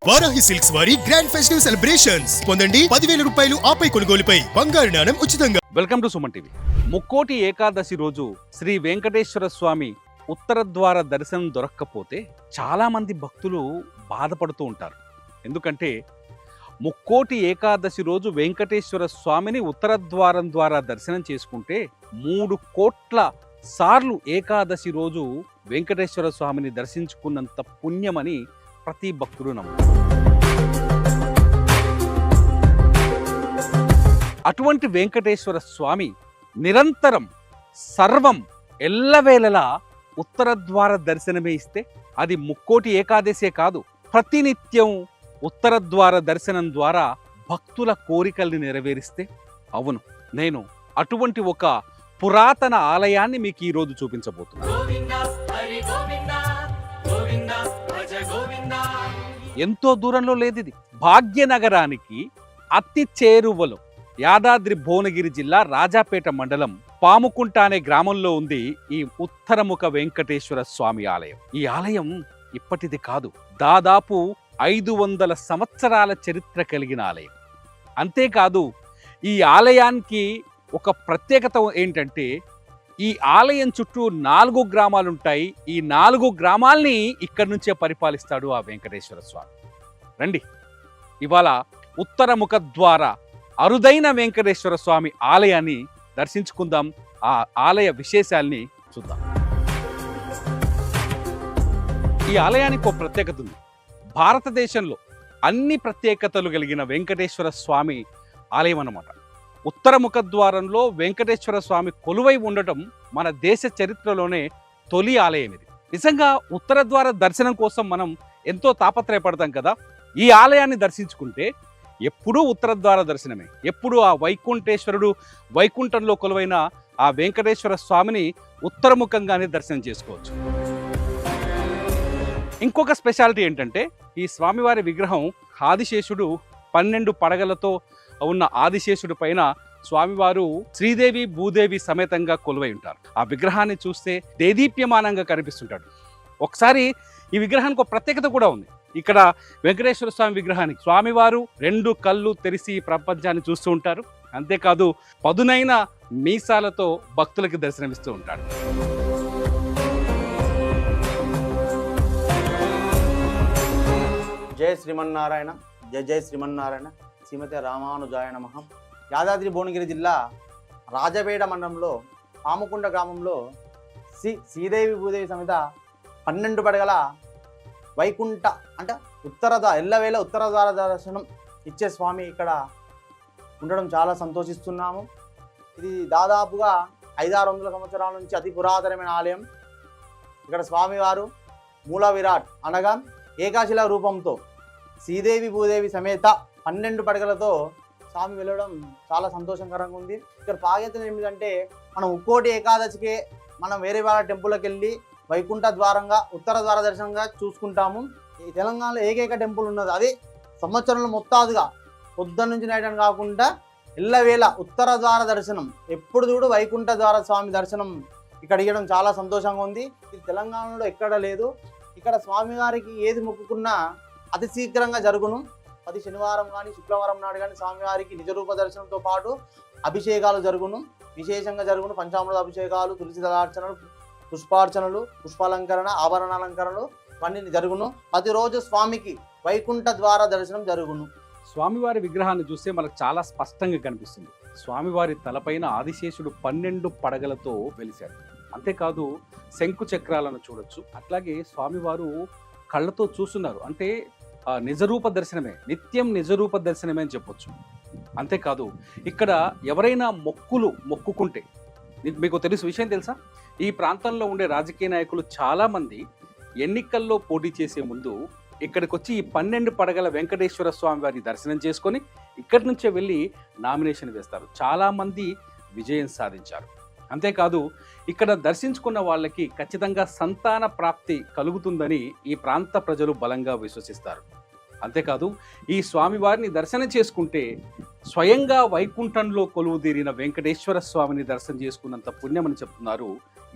Varahi silks వారి grand festive celebrations పొందండి 10,000 రూపాయలు ఆపై కొనుగోలుపై బంగారు నాణెం ఉచితంగా. Welcome to Suman TV. Mukkoti Ekadashi రోజు శ్రీ వెంకటేశ్వర స్వామి ఉత్తర ద్వార దర్శనం దొరక్కపోతే చాలా మంది భక్తులు బాధపడుతూ ఉంటారు. ఎందుకంటే ముక్కోటి ఏకాదశి రోజు వెంకటేశ్వర స్వామిని ఉత్తర ద్వారం ద్వారా దర్శనం చేసుకుంటే 3 కోట్ల సార్లు ఏకాదశి రోజు వెంకటేశ్వర స్వామిని దర్శించుకున్నంత పుణ్యమని ప్రతి భక్తుడు నమ్ముతారు. అటువంటి వెంకటేశ్వర స్వామి నిరంతరం సర్వం ఎల్లవేళలా ఉత్తర ద్వార దర్శనమే ఇస్తే అది ముక్కోటి ఏకాదశే కాదు, ప్రతినిత్యం ఉత్తర ద్వార దర్శనం ద్వారా భక్తుల కోరికల్ని నెరవేరిస్తే, అవును, నేను అటువంటి ఒక పురాతన ఆలయాన్ని మీకు ఈరోజు చూపించబోతున్నాను. ఎంతో దూరంలో లేదు ఇది. భాగ్యనగరానికి అతి చేరువలో యాదాద్రి భువనగిరి జిల్లా రాజాపేట మండలం పాముకుంట అనే గ్రామంలో ఉంది ఈ ఉత్తరముఖ వెంకటేశ్వర స్వామి ఆలయం. ఈ ఆలయం ఇప్పటిది కాదు, దాదాపు 500 సంవత్సరాల చరిత్ర కలిగిన ఆలయం. అంతేకాదు, ఈ ఆలయానికి ఒక ప్రత్యేకత ఏంటంటే ఈ ఆలయం చుట్టూ 4 గ్రామాలు ఉంటాయి. ఈ 4 గ్రామాల్ని ఇక్కడి నుంచే పరిపాలిస్తాడు ఆ వెంకటేశ్వర స్వామి. రండి, ఇవాళ ఉత్తరముఖ ద్వారా అరుదైన వెంకటేశ్వర స్వామి ఆలయాన్ని దర్శించుకుందాం. ఆ ఆలయ విశేషాల్ని చూద్దాం. ఈ ఆలయానికి ఒక ప్రత్యేకత ఉంది. భారతదేశంలో అన్ని ప్రత్యేకతలు కలిగిన వెంకటేశ్వర స్వామి ఆలయం అన్నమాట. ఉత్తరముఖ ద్వారంలో వెంకటేశ్వర స్వామి కొలువై ఉండటం మన దేశ చరిత్రలోనే తొలి ఆలయం ఇది. నిజంగా ఉత్తర ద్వార దర్శనం కోసం మనం ఎంతో తాపత్రయపడతాం కదా. ఈ ఆలయాన్ని దర్శించుకుంటే ఎప్పుడూ ఉత్తర ద్వార దర్శనమే. ఎప్పుడూ ఆ వైకుంఠేశ్వరుడు వైకుంఠంలో కొలువైన ఆ వెంకటేశ్వర స్వామిని ఉత్తరముఖంగానే దర్శనం చేసుకోవచ్చు. ఇంకొక స్పెషాలిటీ ఏంటంటే ఈ స్వామివారి విగ్రహం ఆదిశేషుడు 12 పడగలతో ఉన్న ఆదిశేషుడి పైన స్వామివారు శ్రీదేవి భూదేవి సమేతంగా కొలువై ఉంటారు. ఆ విగ్రహాన్ని చూస్తే దేదీప్యమానంగా కనిపిస్తుంటాడు. ఒకసారి ఈ విగ్రహానికి ఒక ప్రత్యేకత కూడా ఉంది. ఇక్కడ వెంకటేశ్వర స్వామి విగ్రహానికి స్వామివారు 2 కళ్ళు తెరిచి ప్రపంచాన్ని చూస్తూ ఉంటారు. అంతేకాదు, పదునైన మీసాలతో భక్తులకి దర్శనమిస్తూ ఉంటాడు. జయ శ్రీమన్నారాయణ, జయ జయ శ్రీమన్నారాయణ, శ్రీమతి రామానుజాయ నమః. యాదాద్రి భువనగిరి జిల్లా రాజపేట మండలంలో పాముకుంట గ్రామంలో శ్రీదేవి భూదేవి సమేత 12 పడగల వైకుంఠ అంటే ఎల్లవేళ ఉత్తర ద్వార దర్శనం ఇచ్చే స్వామి ఇక్కడ ఉండడం చాలా సంతోషిస్తున్నాము. ఇది దాదాపుగా 500-600 సంవత్సరాల నుంచి అతి పురాతనమైన ఆలయం. ఇక్కడ స్వామివారు మూల విరాట్ అనగా ఏకాశిల రూపంతో శ్రీదేవి భూదేవి సమేత 12 పడగలతో స్వామి వెళ్ళడం చాలా సంతోషకరంగా ఉంది. ఇక్కడ ప్రాముఖ్యత ఏమిటంటే మనం ముక్కోటి ఏకాదశికే మనం వేరే వాళ్ళ టెంపుల్కి వెళ్ళి వైకుంఠ ద్వారంగా ఉత్తర ద్వార దర్శనంగా చూసుకుంటాము. ఈ తెలంగాణలో ఏకైక టెంపుల్ ఉన్నది. అది సంవత్సరంలో మొత్తాదుగా పొద్దున్న నుంచి నైట్ కాకుండా ఎల్లవేళ ఉత్తర ద్వార దర్శనం ఎప్పుడు చూడు వైకుంఠ ద్వార స్వామి దర్శనం ఇక్కడ ఇవ్వడం చాలా సంతోషంగా ఉంది. ఇది తెలంగాణలో ఎక్కడ లేదు. ఇక్కడ స్వామివారికి ఏది మొక్కుకున్నా అతి శీఘ్రంగా జరుగును. ప్రతి శనివారం కానీ శుక్రవారం నాడు కానీ స్వామివారికి నిజరూప దర్శనంతో పాటు అభిషేకాలు జరుగును, విశేషంగా జరుగును. పంచామృత అభిషేకాలు, తులసి దళార్చనలు, పుష్పార్చనలు, పుష్పాలంకరణ, ఆభరణాలంకరణలు ఇవన్నీ జరుగును. ప్రతిరోజు స్వామికి వైకుంఠ ద్వార దర్శనం జరుగును. స్వామివారి విగ్రహాన్ని చూస్తే మనకు చాలా స్పష్టంగా కనిపిస్తుంది. స్వామివారి తలపైన ఆదిశేషుడు 12 పడగలతో వెలిశాడు. అంతేకాదు, శంకు చక్రాలను చూడొచ్చు. అట్లాగే స్వామివారు కళ్ళతో చూస్తున్నారు. అంటే నిజరూప దర్శనమే, నిత్యం నిజరూప దర్శనమే అని చెప్పొచ్చు. అంతేకాదు, ఇక్కడ ఎవరైనా మొక్కుకుంటే, మీకు విషయం తెలుసా, ఈ ప్రాంతంలో ఉండే రాజకీయ నాయకులు చాలామంది ఎన్నికల్లో పోటీ చేసే ముందు ఇక్కడికి వచ్చి ఈ 12 పడగల వెంకటేశ్వర స్వామి వారి దర్శనం చేసుకొని ఇక్కడి నుంచే వెళ్ళి నామినేషన్ వేస్తారు. చాలామంది విజయం సాధించారు. అంతేకాదు, ఇక్కడ దర్శించుకున్న వాళ్ళకి ఖచ్చితంగా సంతాన ప్రాప్తి కలుగుతుందని ఈ ప్రాంత ప్రజలు బలంగా విశ్వసిస్తారు. అంతేకాదు, ఈ స్వామివారిని దర్శనం చేసుకుంటే స్వయంగా వైకుంఠంలో కొలువుదీరిన వెంకటేశ్వర స్వామిని దర్శనం చేసుకున్నంత పుణ్యమని చెప్తున్నారు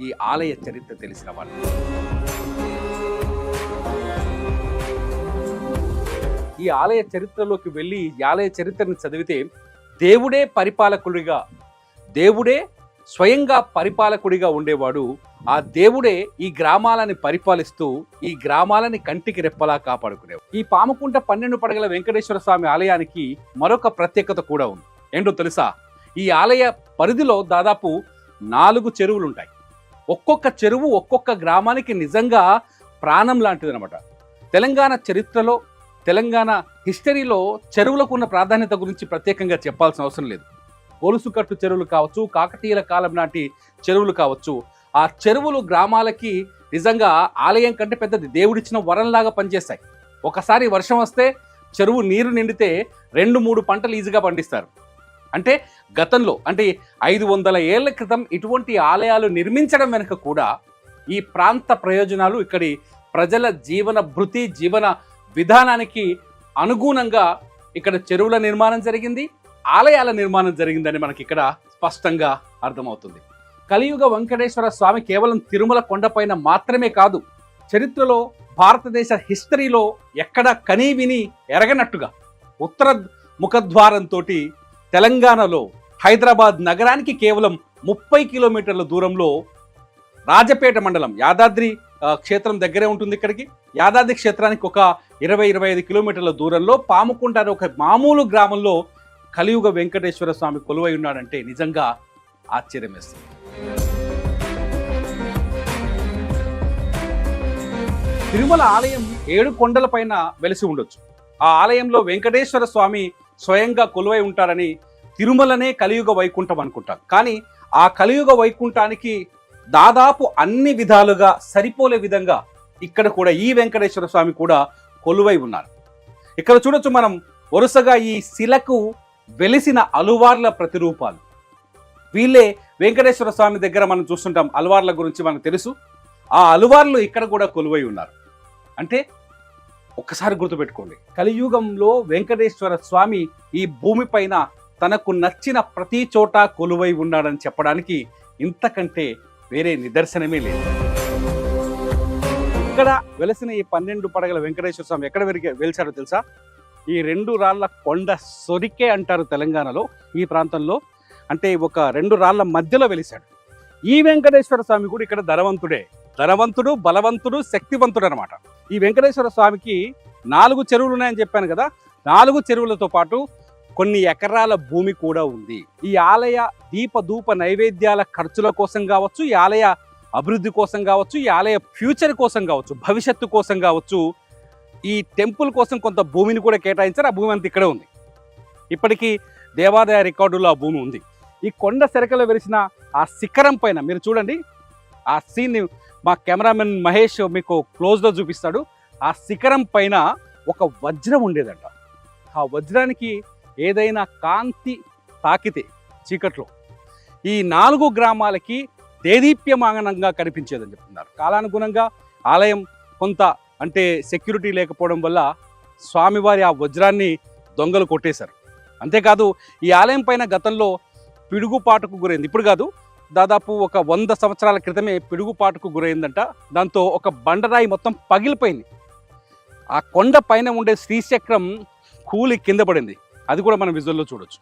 ఈ ఆలయ చరిత్ర తెలిసిన వాళ్ళు. ఈ ఆలయ చరిత్రలోకి వెళ్ళి ఈ ఆలయ చరిత్రను చదివితే దేవుడే పరిపాలకుడిగా, దేవుడే స్వయంగా పరిపాలకుడిగా ఉండేవాడు. ఆ దేవుడే ఈ గ్రామాలని పరిపాలిస్తూ ఈ గ్రామాలని కంటికి రెప్పలా కాపాడుకునేవాడు. ఈ పాముకుంట 12 పడగల వెంకటేశ్వర స్వామి ఆలయానికి మరొక ప్రత్యేకత కూడా ఉంది. ఏంటో తెలుసా? ఈ ఆలయ పరిధిలో దాదాపు 4 చెరువులు ఉంటాయి. ఒక్కొక్క చెరువు ఒక్కొక్క గ్రామానికి నిజంగా ప్రాణం లాంటిది అనమాట. తెలంగాణ చరిత్రలో, తెలంగాణ హిస్టరీలో చెరువులకు ఉన్న ప్రాధాన్యత గురించి ప్రత్యేకంగా చెప్పాల్సిన అవసరం లేదు. గొలుసుకట్టు చెరువులు కావచ్చు, కాకతీయుల కాలం నాటి చెరువులు కావచ్చు, ఆ చెరువులు గ్రామాలకి నిజంగా ఆలయం కంటే పెద్దది, దేవుడిచ్చిన వరంలాగా పనిచేస్తాయి. ఒకసారి వర్షం వస్తే చెరువు నీరు నిండితే 2-3 పంటలు ఈజీగా పండిస్తారు. అంటే గతంలో, అంటే 500 ఏళ్ల క్రితం ఇటువంటి ఆలయాలు నిర్మించడం వెనుక కూడా ఈ ప్రాంత ప్రయోజనాలు, ఇక్కడి ప్రజల జీవన భృతి, జీవన విధానానికి అనుగుణంగా ఇక్కడ చెరువుల నిర్మాణం జరిగింది, ఆలయాల నిర్మాణం జరిగిందని మనకి ఇక్కడ స్పష్టంగా అర్థమవుతుంది. కలియుగ వెంకటేశ్వర స్వామి కేవలం తిరుమల కొండపైన మాత్రమే కాదు, చరిత్రలో భారతదేశ హిస్టరీలో ఎక్కడ కనీ విని ఎరగనట్టుగా ఉత్తర ముఖద్వారంతో తెలంగాణలో హైదరాబాద్ నగరానికి కేవలం 30 కిలోమీటర్ల దూరంలో రాజపేట మండలం, యాదాద్రి క్షేత్రం దగ్గరే ఉంటుంది. ఇక్కడికి యాదాద్రి క్షేత్రానికి ఒక 20-25 కిలోమీటర్ల దూరంలో పాముకుంట అనే ఒక మామూలు గ్రామంలో కలియుగ వెంకటేశ్వర స్వామి కొలువై ఉన్నాడంటే నిజంగా ఆశ్చర్యం వేస్తుంది. తిరుమల ఆలయం 7 కొండల పైన వెలిసి ఉండొచ్చు. ఆ ఆలయంలో వెంకటేశ్వర స్వామి స్వయంగా కొలువై ఉంటారని తిరుమలనే కలియుగ వైకుంఠం అనుకుంటాం. కానీ ఆ కలియుగ వైకుంఠానికి దాదాపు అన్ని విధాలుగా సరిపోలే విధంగా ఇక్కడ కూడా ఈ వెంకటేశ్వర స్వామి కూడా కొలువై ఉన్నారు. ఇక్కడ చూడొచ్చు మనం వరుసగా ఈ శిలకు వెలిసిన అలువార్ల ప్రతిరూపాలు. వీళ్ళే వెంకటేశ్వర స్వామి దగ్గర మనం చూస్తుంటాం, అలువార్ల గురించి మనకు తెలుసు. ఆ అలువార్లు ఇక్కడ కూడా కొలువై ఉన్నారు. అంటే ఒక్కసారి గుర్తుపెట్టుకోండి, కలియుగంలో వెంకటేశ్వర స్వామి ఈ భూమిపైన తనకు నచ్చిన ప్రతి చోట కొలువై ఉన్నాడని చెప్పడానికి ఇంతకంటే వేరే నిదర్శనమే లేదు. ఇక్కడ వెలసిన ఈ 12 పడగల వెంకటేశ్వర స్వామి ఎక్కడ వెలిచాడో తెలుసా? ఈ 2 రాళ్ల కొండ సొరికే అంటారు తెలంగాణలో. ఈ ప్రాంతంలో అంటే ఒక 2 రాళ్ల మధ్యలో వెలిశాడు. ఈ వెంకటేశ్వర స్వామి కూడా ఇక్కడ ధనవంతుడే, ధనవంతుడు, బలవంతుడు, శక్తివంతుడు అనమాట. ఈ వెంకటేశ్వర స్వామికి 4 చెరువులు ఉన్నాయని చెప్పాను కదా. 4 చెరువులతో పాటు కొన్ని ఎకరాల భూమి కూడా ఉంది. ఈ ఆలయ దీపధూప నైవేద్యాల ఖర్చుల కోసం కావచ్చు, ఈ ఆలయ అభివృద్ధి కోసం కావచ్చు, ఈ ఆలయ ఫ్యూచర్ కోసం కావచ్చు, భవిష్యత్తు కోసం కావచ్చు, ఈ టెంపుల్ కోసం కొంత భూమిని కూడా కేటాయించారు. ఆ భూమి అంతా ఇక్కడే ఉంది. ఇప్పటికీ దేవాదాయ రికార్డులో ఆ భూమి ఉంది. ఈ కొండ సెరకలో వెలిసిన ఆ శిఖరం పైన మీరు చూడండి, ఆ సీన్ని మా కెమెరామెన్ మహేష్ మీకు క్లోజ్లో చూపిస్తాడు. ఆ శిఖరం పైన ఒక వజ్రం ఉండేదంట. ఆ వజ్రానికి ఏదైనా కాంతి తాకితే చీకట్లో ఈ 4 గ్రామాలకి దేదీప్యమానంగా కనిపించేదని చెప్తున్నారు. కాలానుగుణంగా ఆలయం కొంత అంటే సెక్యూరిటీ లేకపోవడం వల్ల స్వామివారి ఆ వజ్రాన్ని దొంగలు కొట్టేశారు. అంతేకాదు ఈ ఆలయం పైన గతంలో పిడుగుపాటుకు గురైంది. ఇప్పుడు కాదు, దాదాపు ఒక 100 సంవత్సరాల క్రితమే పిడుగుపాటుకు గురైందంట. దాంతో ఒక బండరాయి మొత్తం పగిలిపోయింది. ఆ కొండ పైన ఉండే శ్రీచక్రం కూలి కింద పడింది. అది కూడా మనం విజువల్లో చూడొచ్చు.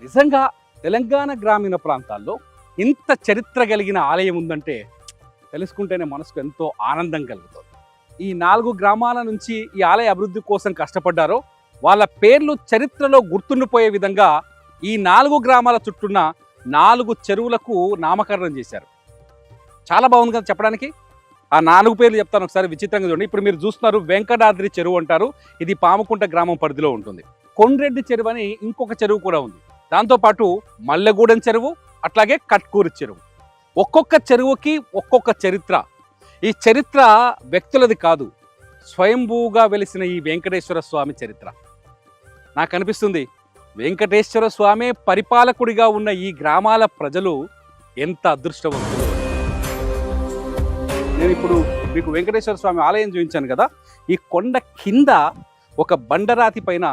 నిజంగా తెలంగాణ గ్రామీణ ప్రాంతాల్లో ఇంత చరిత్ర కలిగిన ఆలయం ఉందంటే తెలుసుకుంటేనే మనసుకు ఎంతో ఆనందం కలుగుతుంది. ఈ 4 గ్రామాల నుంచి ఈ ఆలయ అభివృద్ధి కోసం కష్టపడ్డారో వాళ్ళ పేర్లు చరిత్రలో గుర్తుండిపోయే విధంగా ఈ 4 గ్రామాల చుట్టూన్న 4 చెరువులకు నామకరణం చేశారు. చాలా బాగుంది కదా చెప్పడానికి. ఆ 4 పేర్లు చెప్తాను ఒకసారి, విచిత్రంగా చూడండి. ఇప్పుడు మీరు చూస్తున్నారు వెంకటాద్రి చెరువు అంటారు. ఇది పాముకుంట గ్రామం పరిధిలో ఉంటుంది. కొండ్రెడ్డి చెరువు అని ఇంకొక చెరువు కూడా ఉంది. దాంతోపాటు మల్లెగూడెం చెరువు, అట్లాగే కట్కూరు చెరువు. ఒక్కొక్క చెరువుకి ఒక్కొక్క చరిత్ర. ఈ చరిత్ర వ్యక్తులది కాదు, స్వయంభూగా వెలిసిన ఈ వెంకటేశ్వర స్వామి చరిత్ర. నాకు అనిపిస్తుంది వెంకటేశ్వర స్వామి పరిపాలకుడిగా ఉన్న ఈ గ్రామాల ప్రజలు ఎంత అదృష్టవంతులు. నేను ఇప్పుడు మీకు వెంకటేశ్వర స్వామి ఆలయం చూపించాను కదా. ఈ కొండ కింద ఒక బండరాతి పైన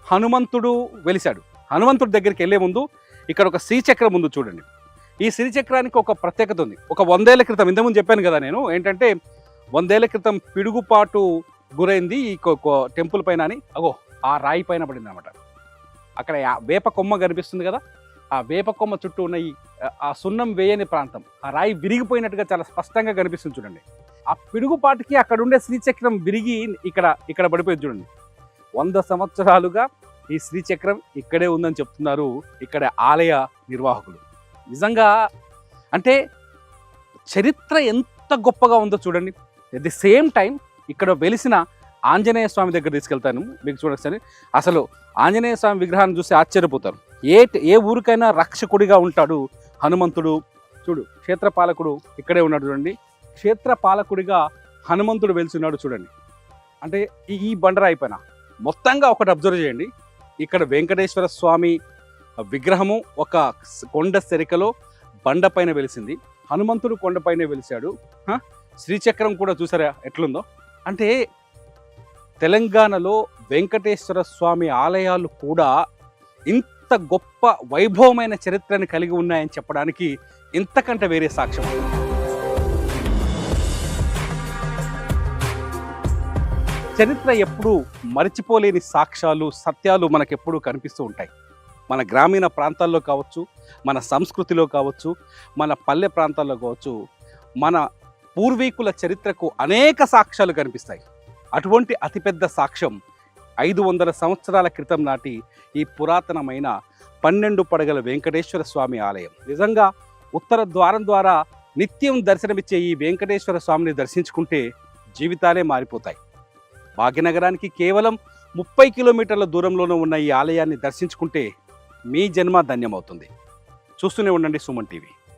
హనుమంతుడు వెలిశాడు. హనుమంతుడి దగ్గరికి వెళ్ళే ముందు ఇక్కడ ఒక శ్రీచక్రం ఉంది చూడండి. ఈ శ్రీచక్రానికి ఒక ప్రత్యేకత ఉంది. ఒక 100 ఏళ్ల క్రితం, ఇంతకుముందు చెప్పాను కదా నేను ఏంటంటే 100 ఏళ్ల క్రితం పిడుగుపాటు గురైంది ఈ టెంపుల్ పైన అని. అగో ఆ రాయి పైన పడింది అనమాట. అక్కడ వేప కొమ్మ కనిపిస్తుంది కదా, ఆ వేప కొమ్మ చుట్టూ ఉన్న ఆ సున్నం వేయని ప్రాంతం, ఆ రాయి విరిగిపోయినట్టుగా చాలా స్పష్టంగా కనిపిస్తుంది చూడండి. ఆ పిడుగుపాటికి అక్కడ ఉండే శ్రీచక్రం విరిగి ఇక్కడ పడిపోయింది చూడండి. 100 సంవత్సరాలుగా ఈ శ్రీచక్రం ఇక్కడే ఉందని చెప్తున్నారు ఇక్కడ ఆలయ నిర్వాహకులు. నిజంగా అంటే చరిత్ర ఎంత గొప్పగా ఉందో చూడండి. ఎట్ ది సేమ్ టైం ఇక్కడ వెలిసిన ఆంజనేయ స్వామి దగ్గర తీసుకెళ్తాను మీకు చూడొచ్చని. అసలు ఆంజనేయ స్వామి విగ్రహాన్ని చూసి ఆశ్చర్యపోతారు. ఏ ఊరికైనా రక్షకుడిగా ఉంటాడు హనుమంతుడు. చూడు, క్షేత్రపాలకుడు ఇక్కడే ఉన్నాడు చూడండి. క్షేత్రపాలకుడిగా హనుమంతుడు వెలిసిన్నాడు చూడండి. అంటే ఈ బండరాయి పైన మొత్తంగా ఒకటి అబ్జర్వ్ చేయండి. ఇక్కడ వెంకటేశ్వర స్వామి విగ్రహము ఒక కొండ సెరికలో బండపైన వెలిసింది. హనుమంతుడు కొండపైనే వెలిశాడు. శ్రీచక్రం కూడా చూసారా ఎట్లుందో. అంటే తెలంగాణలో వెంకటేశ్వర స్వామి ఆలయాలు కూడా ఇంత గొప్ప వైభవమైన చరిత్రని కలిగి ఉన్నాయని చెప్పడానికి ఇంతకంటే వేరే సాక్ష్యం. చరిత్ర ఎప్పుడూ మరిచిపోలేని సాక్ష్యాలు, సత్యాలు మనకెప్పుడూ కనిపిస్తూ ఉంటాయి. మన గ్రామీణ ప్రాంతాల్లో కావచ్చు, మన సంస్కృతిలో కావచ్చు, మన పల్లె ప్రాంతాల్లో కావచ్చు, మన పూర్వీకుల చరిత్రకు అనేక సాక్ష్యాలు కనిపిస్తాయి. అటువంటి అతిపెద్ద సాక్ష్యం 500 సంవత్సరాల క్రితం నాటి ఈ పురాతనమైన 12 పడగల వెంకటేశ్వర స్వామి ఆలయం. నిజంగా ఉత్తర ద్వారం ద్వారా నిత్యం దర్శనమిచ్చే ఈ వెంకటేశ్వర స్వామిని దర్శించుకుంటే జీవితాలే మారిపోతాయి. భాగ్యనగరానికి కేవలం 30 కిలోమీటర్ల దూరంలోనే ఉన్న ఈ ఆలయాన్ని దర్శించుకుంటే మీ జన్మ ధన్యమవుతుంది. చూస్తూనే ఉండండి సుమన్ టీవీ.